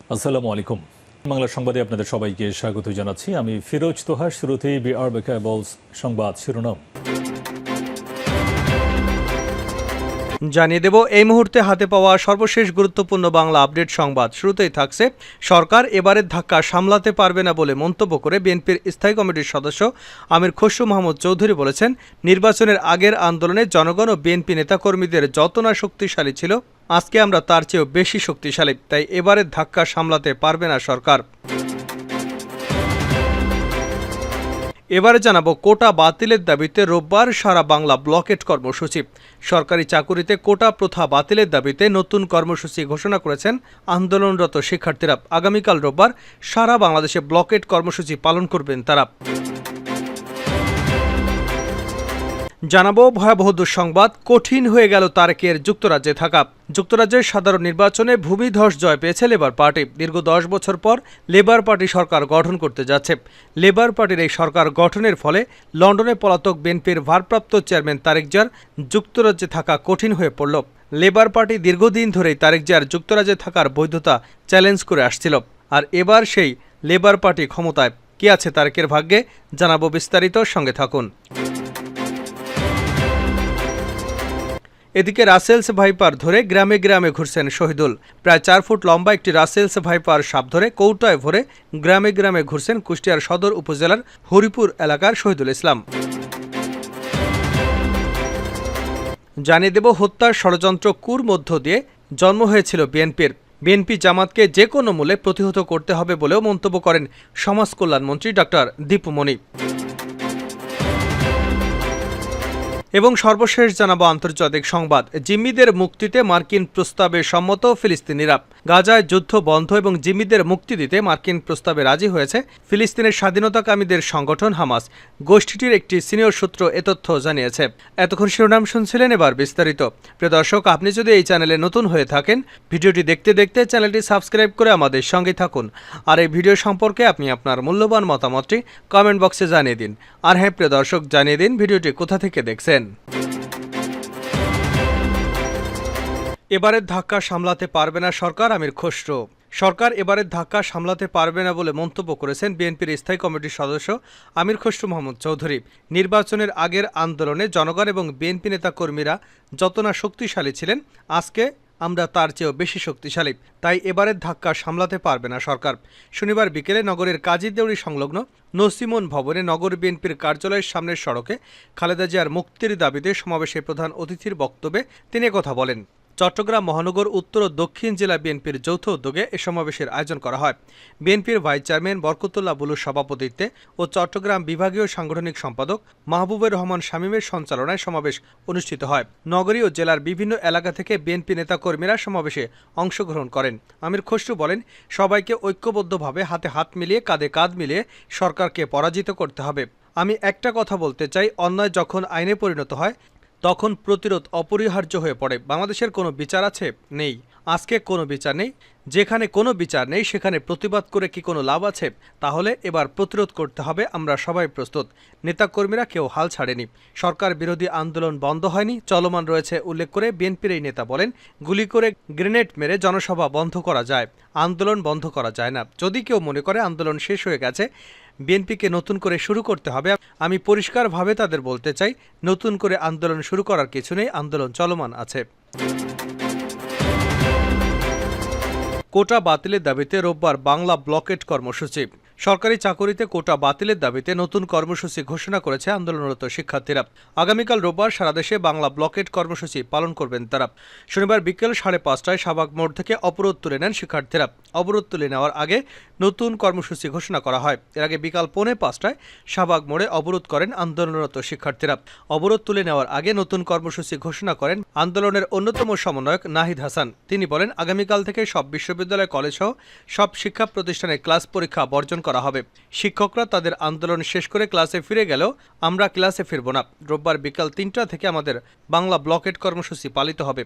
আসসালামু আলাইকুম। বাংলা সংবাদে আপনাদের সবাইকে স্বাগত জানাচ্ছি। আমি ফিরোজ তোহা। শুরুতেই বিআরবি কেবলস সংবাদ শিরোনাম জানিয়ে দেব এই মুহূর্তে হাতে পাওয়া সর্বশেষ গুরুত্বপূর্ণ বাংলা আপডেট সংবাদ। শুরুতেই থাকছে, সরকার এবারের ধাক্কা সামলাতে পারবে না বলে মন্তব্য করে বিএনপির স্থায়ী কমিটির সদস্য আমির খসরু মাহমুদ চৌধুরী বলেছেন, নির্বাচনের আগের আন্দোলনে জনগণ ও বিএনপি নেতাকর্মীদের যত না শক্তিশালী ছিল, আজকে আমরা তার চেয়েও বেশি শক্তিশালী। তাই এবারের ধাক্কা সামলাতে পারবে না সরকার। এবারে জানাবো, কোটা বাতিলের দাবিতে রোববার সারা বাংলা ব্লকেট কর্মসূচি। সরকারি চাকুরিতে কোটা প্রথা বাতিলের দাবিতে নতুন কর্মসূচি ঘোষণা করেছেন আন্দোলনরত শিক্ষার্থীরা। আগামীকাল রোববার সারা বাংলাদেশে ব্লকেট কর্মসূচি পালন করবেন তারা। জানাবো ভয়াবহ দুঃসংবাদ, কঠিন হয়ে গেল তারেকের যুক্তরাজ্যে থাকা। যুক্তরাজ্যের সাধারণ নির্বাচনে ভূমিধস জয় পেয়েছে লেবার পার্টি। দীর্ঘ 10 বছর পর লেবার পার্টি সরকার গঠন করতে যাচ্ছে। লেবার পার্টির এই সরকার গঠনের ফলে লন্ডনে পলাতক বিএনপির ভারপ্রাপ্ত চেয়ারম্যান তারেক জিয়ার যুক্তরাজ্যে থাকা কঠিন হয়ে পড়ল। লেবার পার্টি দীর্ঘদিন ধরেই তারেক জিয়ার যুক্তরাজ্যে থাকার বৈধতা চ্যালেঞ্জ করে আসছিল। আর এবার সেই লেবার পার্টি ক্ষমতায়। কি আছে তারেকের ভাগ্যে, জানাবো বিস্তারিত, সঙ্গে থাকুন। এদিকে রাসেলস ভাইপার ধরে গ্রামে গ্রামে ঘুরছেন শহীদুল। প্রায় 4 ফুট লম্বা একটি রাসেলস ভাইপার সাপ ধরে কৌটায় ভরে গ্রামে গ্রামে ঘুরছেন কুষ্টিয়ার সদর উপজেলার হরিপুর এলাকার শহীদুল ইসলাম। জানিয়ে দেব, হত্যার ষড়যন্ত্র কুর মধ্য দিয়ে জন্ম হয়েছিল বিএনপির। বিএনপি জামাতকে যে কোনো মূল্যে প্রতিহত করতে হবে বলেও মন্তব্য করেন সমাজ কল্যাণমন্ত্রী ডক্টর দীপু মনি। এবং সর্বশেষ জানাবো আন্তর্জাতিক সংবাদ, জিম্মিদের মুক্তিতে মার্কিন প্রস্তাবে সম্মত ফিলিস্তিনিরা। গাজায় যুদ্ধ বন্ধ এবং জিম্মিদের মুক্তি দিতে মার্কিন প্রস্তাবে রাজি হয়েছে ফিলিস্তিনের স্বাধীনতাকামীদের সংগঠন হামাস। গোষ্ঠীটির একটি সিনিয়র সূত্র এ তথ্য জানিয়েছে। এতক্ষণ শিরোনাম শুনছিলেন, এবার বিস্তারিত। প্রিয় দর্শক, আপনি যদি এই চ্যানেলে নতুন হয়ে থাকেন, ভিডিওটি দেখতে দেখতে চ্যানেলটি সাবস্ক্রাইব করে আমাদের সঙ্গে থাকুন। আর এই ভিডিও সম্পর্কে আপনি আপনার মূল্যবান মতামতটি কমেন্ট বক্সে জানিয়ে দিন। আর হ্যাঁ প্রিয় দর্শক, জানিয়ে দিন ভিডিওটি কোথা থেকে দেখছেন। এবারের ধাক্কা সামলাতে পারবে না সরকার, আমির খসরু। সরকার এবারের ধাক্কা সামলাতে পারবে না বলে মন্তব্য করেছেন বিএনপির স্থায়ী কমিটির সদস্য আমির খসরু মাহমুদ চৌধুরী। নির্বাচনের আগের আন্দোলনে জনগণ এবং বিএনপি নেতাকর্মীরা যত না শক্তিশালী ছিলেন, আজকে আমরা তার চেয়েও বেশি শক্তিশালী। তাই এবারের ধাক্কা সামলাতে পারবে না সরকার। শনিবার বিকেলে নগরের কাজীদেউরি সংলগ্ন নসিমন ভবনে নগর বিএনপির কার্যালয়ের সামনের সড়কে খালেদা জিয়ার মুক্তির দাবিতে সমাবেশে প্রধান অতিথির বক্তব্যে তিনি কথা বলেন। চট্টগ্রাম মহানগর উত্তর ও দক্ষিণ জেলা বিএনপির যৌথ উদ্যোগে এ সমাবেশের আয়োজন করা হয়। বিএনপির ভাইস চেয়ারম্যান বরকতুল্লাহ বুলুর সভাপতিত্বে ও চট্টগ্রাম বিভাগীয় সাংগঠনিক সম্পাদক মাহবুবুর রহমান শামীমের সঞ্চালনায় সমাবেশ অনুষ্ঠিত হয়। নগরী ও জেলার বিভিন্ন এলাকা থেকে বিএনপি নেতাকর্মীরা সমাবেশে অংশগ্রহণ করেন। আমির খসরু বলেন, সবাইকে ঐক্যবদ্ধভাবে হাতে হাত মিলিয়ে কাঁধে কাঁধ মিলিয়ে সরকারকে পরাজিত করতে হবে। আমি একটা কথা বলতে চাই, অন্যায় যখন আইনে পরিণত হয় তখন প্রতিরোধ অপরিহার্য হয়ে পড়ে। বাংলাদেশের কোনো বিচার আছে? নেই। আজকে কোনো বিচার নেই। যেখানে কোনো বিচার নেই সেখানে প্রতিবাদ করে কি কোনো লাভ আছে? তাহলে এবার প্রতিরোধ করতে হবে। আমরা সবাই প্রস্তুত। নেতাকর্মীরা কেউ হাল ছাড়েনি। সরকার বিরোধী আন্দোলন বন্ধ হয়নি, চলমান রয়েছে উল্লেখ করে বিএনপির এই নেতা বলেন, গুলি করে গ্রেনেড মেরে জনসভা বন্ধ করা যায়, আন্দোলন বন্ধ করা যায় না। যদি কেউ মনে করে আন্দোলন শেষ হয়ে গেছে, বিএনপিকে নতুন করে শুরু করতে হবে, আমি পরিষ্কারভাবে তাদের বলতে চাই, নতুন করে আন্দোলন শুরু করার কিছু নেই, আন্দোলন চলমান আছে। কোটা বাতিলের দাবিতে রোববার বাংলা ব্লকেট কর্মসূচি। সরকারি চাকুরিতে কোটা বাতিলের দাবিতে নতুন কর্মসূচি ঘোষণা করেছে আন্দোলনরত শিক্ষার্থীরা। আগামীকাল রোববার সারা দেশে বাংলা ব্লকেট কর্মসূচি পালন করবেন তারা। শনিবার বিকেল 5:30টায় শাহবাগ মোড় থেকে অবরোধ তুলে নেন শিক্ষার্থীরা। অবরোধ তুলে নেওয়ার আগে নতুন কর্মসূচি ঘোষণা করা হয়। এর আগে বিকাল 4:45টায় শাহবাগ মোড়ে অবরোধ করেন আন্দোলনরত শিক্ষার্থীরা। অবরোধ তুলে নেওয়ার আগে নতুন কর্মসূচি ঘোষণা করেন আন্দোলনের অন্যতম সমন্বয়ক নাহিদ হাসান। তিনি বলেন, আগামীকাল থেকে সব বিশ্ববিদ্যালয়, কলেজ সহ সব শিক্ষা প্রতিষ্ঠানে ক্লাস পরীক্ষা বর্জন করা হবে। শিক্ষকরা তাদের আন্দোলন শেষ করে ক্লাসে ফিরে গেলেও আমরা ক্লাসে ফিরব না। রোববার বিকাল 3টা থেকে আমাদের বাংলা ব্লকেট কর্মসূচি পালিত হবে।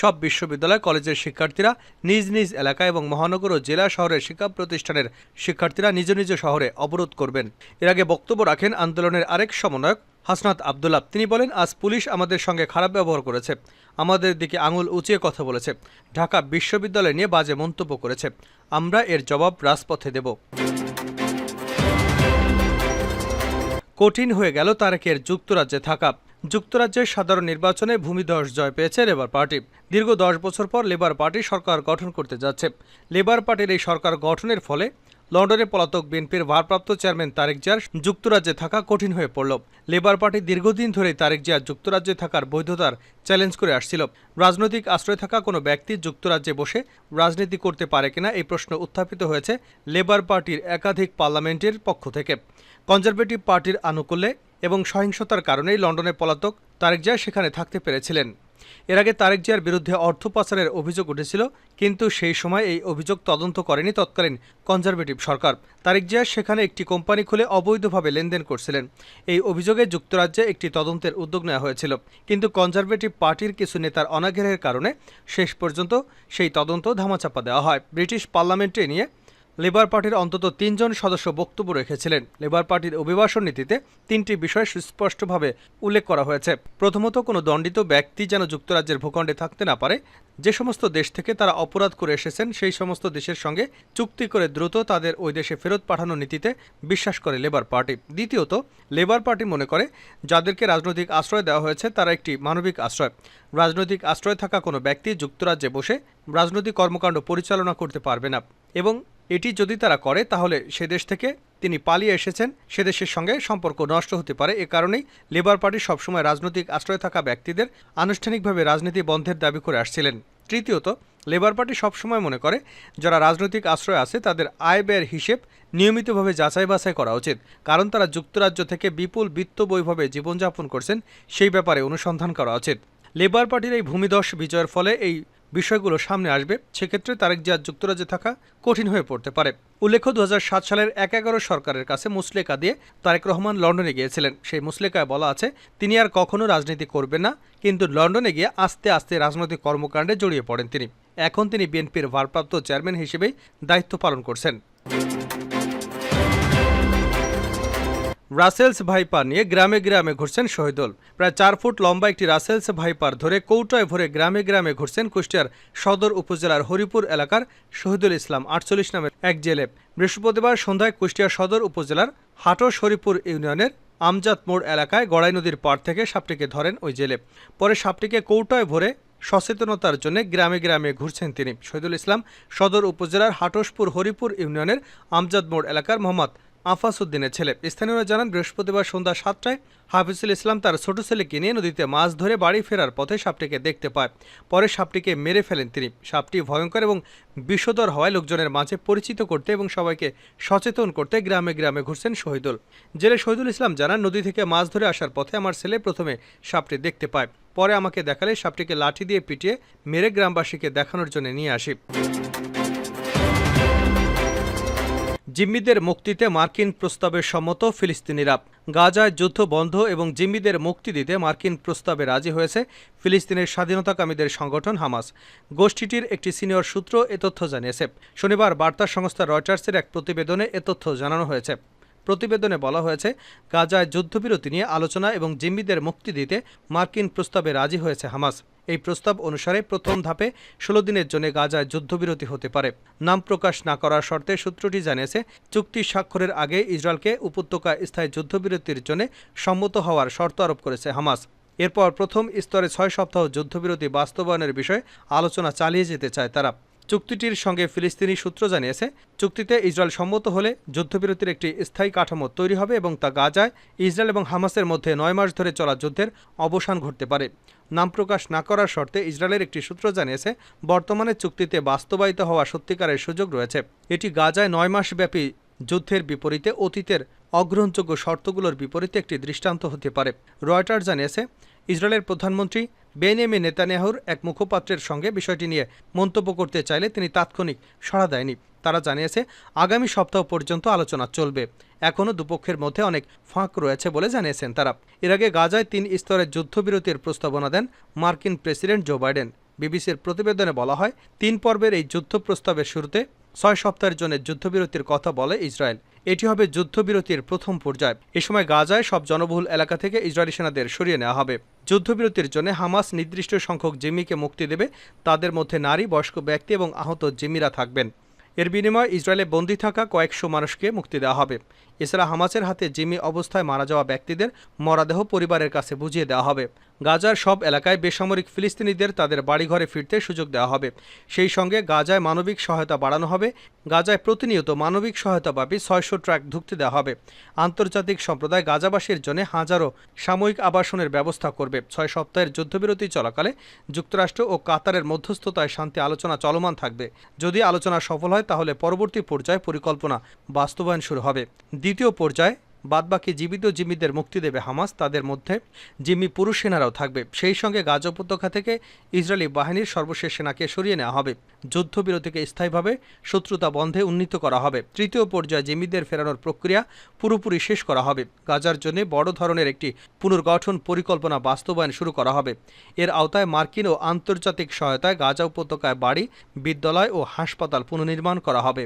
সব বিশ্ববিদ্যালয়, কলেজের শিক্ষার্থীরা নিজ নিজ এলাকা এবং মহানগর ও জেলা শহরের শিক্ষা প্রতিষ্ঠানের শিক্ষার্থীরা নিজ নিজ শহরে অবরোধ করবেন। এর আগে বক্তব্য রাখেন আন্দোলনের আরেক সমন্বয়ক হাসনাত আব্দুল্লাহ। তিনি বলেন, আজ পুলিশ আমাদের সঙ্গে খারাপ ব্যবহার করেছে, আমাদের দিকে আঙুল উঁচিয়ে কথা বলেছে, ঢাকা বিশ্ববিদ্যালয় নিয়ে বাজে মন্তব্য করেছে। আমরা এর জবাব রাজপথে দেব। কঠিন হয়ে গেল তারেকের যুক্তরাজ্যে থাকা। যুক্তরাজ্যের সাধারণ নির্বাচনে ভূমিধস জয় পেয়েছে লেবার পার্টি। দীর্ঘ 10 বছর পর লেবার পার্টি সরকার গঠন করতে যাচ্ছে। লেবার পার্টির এই সরকার গঠনের ফলে লন্ডনে পলাতক বিএনপির ভারপ্রাপ্ত চেয়ারম্যান তারেক জিয়ার যুক্তরাজ্যে থাকা কঠিন হয়ে পড়ল। লেবার পার্টি দীর্ঘদিন ধরেই তারেক জিয়া যুক্তরাজ্যে থাকার বৈধতার চ্যালেঞ্জ করে আসছিল। রাজনৈতিক আশ্রয়ে থাকা কোনো ব্যক্তি যুক্তরাজ্যে বসে রাজনীতি করতে পারে কিনা এই প্রশ্ন উত্থাপিত হয়েছে লেবার পার্টির একাধিক পার্লামেন্টের পক্ষ থেকে। কনজারভেটিভ পার্টির আনুকূল্যে এবং সহিংসতার কারণেই লন্ডনে পলাতক তারেক জিয়া সেখানে থাকতে পেরেছিলেন। এর আগে তারেক জিয়ার বিরুদ্ধে অর্থ পাচারের অভিযোগ উঠেছিল, কিন্তু সেই সময় এই অভিযোগ তদন্ত করেনি তৎকালীন কনজারভেটিভ সরকার। তারেক জিয়া সেখানে একটি কোম্পানি খুলে অবৈধভাবে লেনদেন করছিলেন। এই অভিযোগে যুক্তরাজ্যে একটি তদন্তের উদ্যোগ নেওয়া হয়েছিল, কিন্তু কনজারভেটিভ পার্টির কিছু নেতার অনাগ্রহের কারণে শেষ পর্যন্ত সেই তদন্ত ধামাচাপা দেওয়া হয়। ব্রিটিশ পার্লামেন্টে নিয়ে লেবার পার্টির অন্তত 3 জন সদস্য বক্তব্য রেখেছিলেন। লেবার পার্টির অভিবাসন নীতিতে 3টি বিষয় সুস্পষ্টভাবে উল্লেখ করা হয়েছে। প্রথমত, কোনো দণ্ডিত ব্যক্তি যেন যুক্তরাজ্যের ভূখণ্ডে থাকতে না পারে। যে সমস্ত দেশ থেকে তারা অপরাধ করে এসেছেন সেই সমস্ত দেশের সঙ্গে চুক্তি করে দ্রুত তাদের ওই দেশে ফেরত পাঠানোর নীতিতে বিশ্বাস করে লেবার পার্টি। দ্বিতীয়ত, লেবার পার্টি মনে করে যাদেরকে রাজনৈতিক আশ্রয় দেওয়া হয়েছে তারা একটি মানবিক আশ্রয়। রাজনৈতিক আশ্রয়ে থাকা কোনো ব্যক্তি যুক্তরাজ্যে বসে রাজনৈতিক কর্মকাণ্ড পরিচালনা করতে পারবে না, এবং এটি যদি তারা করে তাহলে সে দেশ থেকে তিনি পালিয়ে এসেছেন সে দেশের সঙ্গে সম্পর্ক নষ্ট হতে পারে। এ কারণেই লেবার পার্টি সবসময় রাজনৈতিক আশ্রয়ে থাকা ব্যক্তিদের আনুষ্ঠানিকভাবে রাজনীতি বন্ধের দাবি করে আসছিলেন। তৃতীয়ত, লেবার পার্টি সবসময় মনে করে যারা রাজনৈতিক আশ্রয় আছে তাদের আয় ব্যয়ের হিসেব নিয়মিতভাবে যাচাই বাছাই করা উচিত, কারণ তারা যুক্তরাজ্য থেকে বিপুল বিত্তবৈভবে জীবনযাপন করছেন সেই ব্যাপারে অনুসন্ধান করা উচিত। লেবার পার্টির এই ভূমিধস বিজয়ের ফলে এই বিষয়গুলো সামনে আসবে। সেক্ষেত্রে তারেক জিয়ার যুক্তরাজ্যে থাকা কঠিন হয়ে পড়তে পারে। উল্লেখ্য, 2007 সালের 11 সরকারের কাছে মুসলেকা দিয়ে তারেক রহমান লন্ডনে গিয়েছিলেন। সেই মুসলেকায় বলা আছে তিনি আর কখনো রাজনীতি করবেন না, কিন্তু লন্ডনে গিয়ে আস্তে আস্তে রাজনৈতিক কর্মকাণ্ডে জড়িয়ে পড়েন তিনি। এখন তিনি বিএনপির ভারপ্রাপ্ত চেয়ারম্যান হিসেবেই দায়িত্ব পালন করছেন। রাসেলস ভাইপার নিয়ে গ্রামে গ্রামে ঘুরছেন শহীদুল। প্রায় 4 ফুট লম্বা একটি রাসেলস ভাইপার ধরে কৌটায় ভরে গ্রামে গ্রামে ঘুরছেন কুষ্টিয়ার সদর উপজেলার হরিপুর এলাকার শহীদুল ইসলাম 48 নামের এক জেলে। বৃহস্পতিবার সন্ধ্যায় কুষ্টিয়া সদর উপজেলার হাটস হরিপুর ইউনিয়নের আমজাদ মোড় এলাকায় গড়াই নদীর পাড় থেকে সাপটিকে ধরেন ওই জেলে। পরে সাপটিকে কৌটায় ভরে সচেতনতার জন্য গ্রামে গ্রামে ঘুরছেন তিনি। শহীদুল ইসলাম সদর উপজেলার হাটসপুর হরিপুর ইউনিয়নের আমজাদ মোড় এলাকার মোহাম্মদ আফাসউদ্দিনের ছেলে। স্থানীয়রা জানান, বৃহস্পতিবার সন্ধ্যা 7টায় হাফিজুল ইসলাম তার ছোট ছেলেকে নিয়ে নদীতে মাছ ধরে বাড়ি ফেরার পথে সাপটিকে দেখতে পায়। পরে সাপটিকে মেরে ফেলেন তিনি। সাপটি ভয়ঙ্কর এবং বিষধর হওয়ায় লোকজনের মাঝে পরিচিত করতে এবং সবাইকে সচেতন করতে গ্রামে গ্রামে ঘুরছেন শহীদুল। জেলে শহীদুল ইসলাম জানান, নদী থেকে মাছ ধরে আসার পথে আমার ছেলে প্রথমে সাপটি দেখতে পায়, পরে আমাকে দেখালে সাপটিকে লাঠি দিয়ে পিটিয়ে মেরে গ্রামবাসীকে দেখানোর জন্য নিয়ে আসি। জিম্মিদের মুক্তিতে মার্কিন প্রস্তাবে সম্মত ফিলিস্তিনিরা। গাজায় যুদ্ধ বন্ধ এবং জিম্মিদের মুক্তি দিতে মার্কিন প্রস্তাবে রাজি হয়েছে ফিলিস্তিনের স্বাধীনতাকামীদের সংগঠন হামাস। গোষ্ঠীটির একটি সিনিয়র সূত্র এ তথ্য জানিয়েছে। শনিবার বার্তা সংস্থা রয়টার্সের এক প্রতিবেদনে এ তথ্য জানানো হয়েছে। প্রতিবেদনে বলা হয়েছে, গাজায় যুদ্ধবিরতি নিয়ে আলোচনা এবং জিম্মিদের মুক্তি দিতে মার্কিন প্রস্তাবে রাজি হয়েছে হামাস। এই প্রস্তাব অনুসারে প্রথম ধাপে 16 দিনের জন্য গাজায় যুদ্ধবিরতি হতে পারে। নাম প্রকাশ না করার শর্তে সূত্রটি জানিয়েছে, চুক্তি স্বাক্ষরের আগে ইসরায়েলকে উপত্যকায় স্থায়ী যুদ্ধবিরতির জন্য সম্মত হওয়ার শর্ত আরোপ করেছে হামাস। এরপর প্রথম স্তরে 6 সপ্তাহ যুদ্ধবিরতি বাস্তবায়নের বিষয়ে আলোচনা চালিয়ে যেতে চায় তারা। চুক্তিটির সঙ্গে ফিলিস্তিনি সূত্র জানিয়েছে, চুক্তিতে ইসরায়েল সম্মত হলে যুদ্ধবিরতির একটি স্থায়ী কাঠামো তৈরি হবে এবং তা গাজায় ইসরায়েল এবং হামাসের মধ্যে 9 মাস ধরে চলা যুদ্ধের অবসান ঘটতে পারে। নাম প্রকাশ না করার শর্তে ইসরায়েলের একটি সূত্র জানিয়েছে, বর্তমানে চুক্তিতে বাস্তবায়িত হওয়া সত্যিকারের সুযোগ রয়েছে। এটি গাজায় 9 মাসব্যাপী যুদ্ধের বিপরীতে অতীতের অগ্রহণযোগ্য শর্তগুলোর বিপরীতে একটি দৃষ্টান্ত হতে পারে। রয়টার্স জানিয়েছে, ইসরায়েলের প্রধানমন্ত্রী বেনিয়ামিন নেতানিয়াহুর এক মুখপাত্রের সঙ্গে বিষয়টি নিয়ে মন্তব্য করতে চাইলে তিনি তাৎক্ষণিক সাড়া দেয়নি। তারা জানিয়েছে, আগামী সপ্তাহ পর্যন্ত আলোচনা চলবে। এখনও দুপক্ষের মধ্যে অনেক ফাঁক রয়েছে বলে জানিয়েছেন তারা। এর আগে গাজায় 3 স্তরের যুদ্ধবিরতির প্রস্তাবনা দেন মার্কিন প্রেসিডেন্ট জো বাইডেন। বিবিসির প্রতিবেদনে বলা হয়, 3 পর্বের এই যুদ্ধ প্রস্তাবের শুরুতে 6 সপ্তাহের জন্য যুদ্ধবিরতির কথা বলে ইসরায়েল। এটি হবে যুদ্ধবিরতির প্রথম পর্যায়। এ সময় গাজায় সব জনবহুল এলাকা থেকে ইসরায়েলি সেনাদের সরিয়ে নেওয়া হবে। যুদ্ধবিরতির জন্য হামাস নির্দিষ্ট সংখ্যক জিম্মিকে মুক্তি দেবে। তাদের মধ্যে নারী, বয়স্ক ব্যক্তি এবং আহত জিম্মিরা থাকবেন। এর বিনিময়ে ইসরায়েলে বন্দী থাকা কয়েকশো মানুষকে মুক্তি দেওয়া হবে। এছাড়া হামাসের হাতে জিম্মি অবস্থায় মারা যাওয়া ব্যক্তিদের মরদেহ পরিবারের কাছে বুঝিয়ে দেওয়া হবে। গাজার সব এলাকায় বেসামরিক ফিলিস্তিনিদের তাদের বাড়িঘরে ফিরতে সুযোগ দেওয়া হবে। সেই সঙ্গে গাজায় মানবিক সহায়তা বাড়ানো হবে। গাজায় প্রতিনিয়ত মানবিক সহায়তাব্যাপী 600 ট্রাক ঢুকতে দেওয়া হবে। আন্তর্জাতিক সম্প্রদায় গাজাবাসীর জন্য হাজারো সাময়িক আবাসনের ব্যবস্থা করবে। 6 সপ্তাহের যুদ্ধবিরতি চলাকালে যুক্তরাষ্ট্র ও কাতারের মধ্যস্থতায় শান্তি আলোচনা চলমান থাকবে। যদি আলোচনা সফল হয় তাহলে পরবর্তী পর্যায়ে পরিকল্পনা বাস্তবায়ন শুরু হবে। দ্বিতীয় পর্যায়ে বাদবাকি জীবিত জিম্মিদের মুক্তি দেবে হামাস। তাদের মধ্যে জিম্মি পুরুষ সেনারাও থাকবে। সেই সঙ্গে গাজা উপত্যকা থেকে ইসরায়েলি বাহিনীর সর্বশেষ সেনাকে সরিয়ে নেওয়া হবে। যুদ্ধবিরতিকে স্থায়ীভাবে শত্রুতা বন্ধে উন্নীত করা হবে। তৃতীয় পর্যায়ে জিম্মিদের ফেরানোর প্রক্রিয়া পুরোপুরি শেষ করা হবে। গাজার জন্য বড় ধরনের একটি পুনর্গঠন পরিকল্পনা বাস্তবায়ন শুরু করা হবে। এর আওতায় মার্কিন ও আন্তর্জাতিক সহায়তায় গাজা উপত্যকায় বাড়ি, বিদ্যালয় ও হাসপাতাল পুনর্নির্মাণ করা হবে।